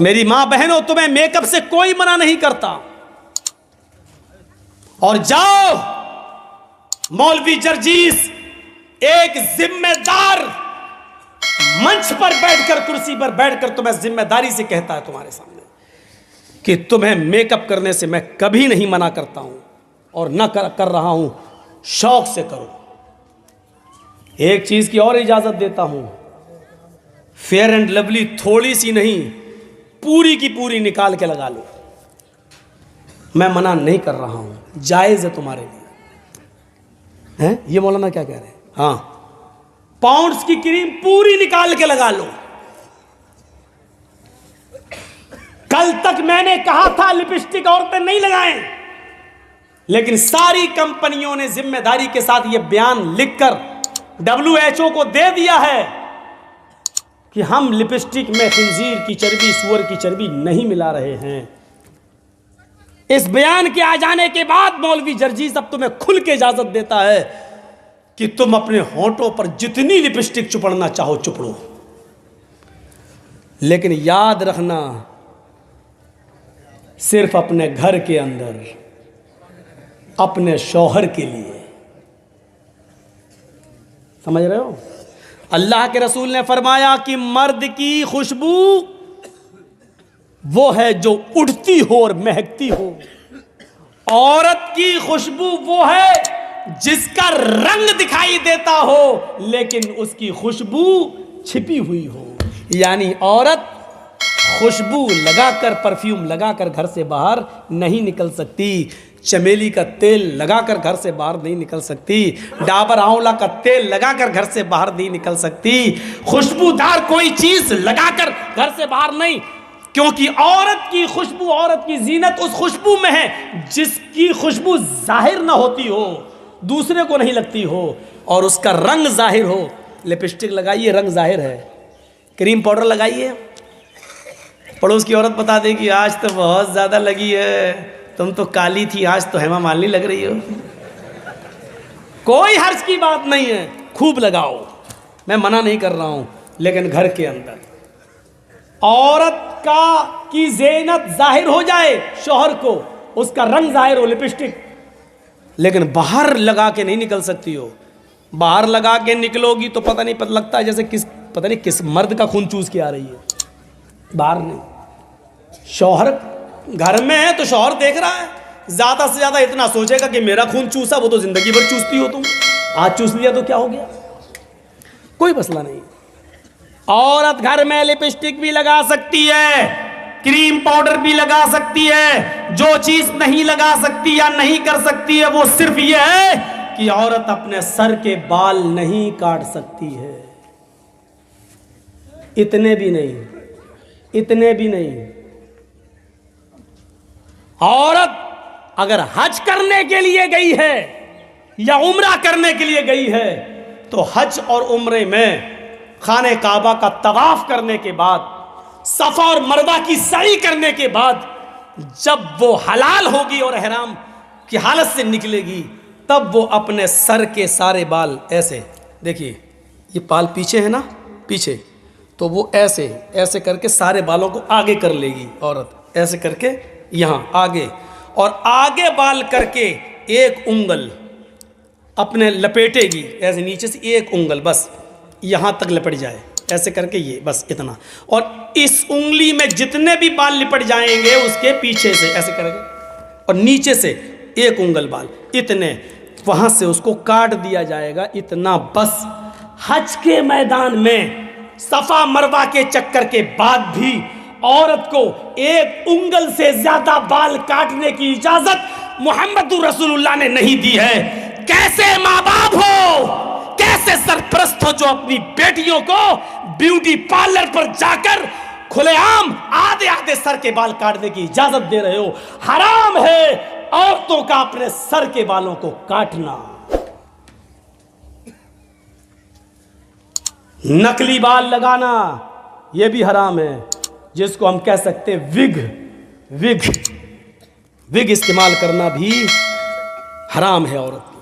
मेरी मां बहनों, तुम्हें मेकअप से कोई मना नहीं करता। और जाओ, मौलवी जर्जीस एक जिम्मेदार मंच पर बैठकर, कुर्सी पर बैठकर तुम्हें जिम्मेदारी से कहता है तुम्हारे सामने कि तुम्हें मेकअप करने से मैं कभी नहीं मना करता हूं और न कर रहा हूं, शौक से करो। एक चीज की और इजाजत देता हूं, फेयर एंड लवली थोड़ी सी नहीं, पूरी की पूरी निकाल के लगा लो। मैं मना नहीं कर रहा हूं, जायज है तुम्हारे लिए। हैं? ये मौलाना क्या कह रहे हैं? हाँ, पाउंड्स की क्रीम पूरी निकाल के लगा लो। कल तक मैंने कहा था लिपस्टिक औरतें नहीं लगाएं, लेकिन सारी कंपनियों ने जिम्मेदारी के साथ यह बयान लिखकर WHO को दे दिया है कि हम लिपस्टिक में खिंजीर की चर्बी, सूअर की चर्बी नहीं मिला रहे हैं। इस बयान के आ जाने के बाद मौलवी जर्जीस अब तुम्हें खुल के इजाजत देता है कि तुम अपने होंठों पर जितनी लिपस्टिक चुपड़ना चाहो चुपड़ो, लेकिन याद रखना सिर्फ अपने घर के अंदर, अपने शौहर के लिए। समझ रहे हो? अल्लाह के रसूल ने फरमाया कि मर्द की खुशबू वो है जो उड़ती हो और महकती हो, औरत की खुशबू वो है जिसका रंग दिखाई देता हो लेकिन उसकी खुशबू छिपी हुई हो। यानी औरत खुशबू लगाकर, परफ्यूम लगाकर घर से बाहर नहीं निकल सकती, चमेली का तेल लगाकर घर से बाहर नहीं निकल सकती, डाबर आंवला का तेल लगाकर घर से बाहर नहीं निकल सकती, खुशबूदार कोई चीज लगाकर घर से बाहर नहीं, क्योंकि औरत की खुशबू, औरत की जीनत उस खुशबू में है जिसकी खुशबू जाहिर ना होती हो, दूसरे को नहीं लगती हो और उसका रंग जाहिर हो। लिपस्टिक लगाइए, रंग जाहिर है। क्रीम पाउडर लगाइए, पड़ोस की औरत बता दे कि आज तो बहुत ज़्यादा लगी है, तुम तो काली थी, आज तो हेमा मालिनी लग रही हो। कोई हर्ज की बात नहीं है, खूब लगाओ, मैं मना नहीं कर रहा हूं, लेकिन घर के अंदर औरत की ज़ीनत जाहिर हो जाए, शौहर को उसका रंग जाहिर हो, लिपस्टिक, लेकिन बाहर लगा के नहीं निकल सकती हो। बाहर लगा के निकलोगी तो पता नहीं, पता लगता है जैसे पता नहीं किस मर्द का खून चूस के आ रही है। बाहर नहीं, शौहर घर में है तो शौहर देख रहा है, ज्यादा से ज्यादा इतना सोचेगा कि मेरा खून चूसा, वो तो जिंदगी भर चूसती हो तुम, आज चूस लिया तो क्या हो गया, कोई मसला नहीं। औरत घर में लिपस्टिक भी लगा सकती है, क्रीम पाउडर भी लगा सकती है। जो चीज नहीं लगा सकती या नहीं कर सकती है वो सिर्फ ये है कि औरत अपने सर के बाल नहीं काट सकती है। इतने भी नहीं, इतने भी नहीं। औरत अगर हज करने के लिए गई है या उम्रा करने के लिए गई है तो हज और उम्रे में खाने काबा का तवाफ करने के बाद, सफा और मरवा की सई करने के बाद, जब वो हलाल होगी और ihram की हालत से निकलेगी, तब वो अपने सर के सारे बाल ऐसे, देखिए ये बाल पीछे है ना, पीछे, तो वो ऐसे ऐसे करके सारे बालों को आगे कर लेगी औरत, ऐसे करके यहाँ आगे, और आगे बाल करके एक उंगल अपने लपेटेगी, ऐसे नीचे से एक उंगल बस यहाँ तक लपट जाए, ऐसे करके ये बस इतना, और इस उंगली में जितने भी बाल लिपट जाएंगे उसके पीछे से ऐसे करेंगे, और नीचे से एक उंगल बाल, इतने वहाँ से उसको काट दिया जाएगा, इतना बस। हज के मैदान में सफ़ा मरवा के चक्कर के बाद भी औरत को एक उंगल से ज़्यादा बाल काटने की इजाज़त मुहम्मदुर रसूलुल्लाह ने नहीं दी है। कैसे माँ बाप हो, कैसे सरपरस्त हो जो अपनी बेटियों को ब्यूटी पार्लर पर जाकर खुलेआम आधे आधे सर के बाल काटने की इजाजत दे रहे हो। हराम है औरतों का अपने सर के बालों को काटना। नकली बाल लगाना यह भी हराम है, जिसको हम कह सकते हैं विग इस्तेमाल करना भी हराम है औरत।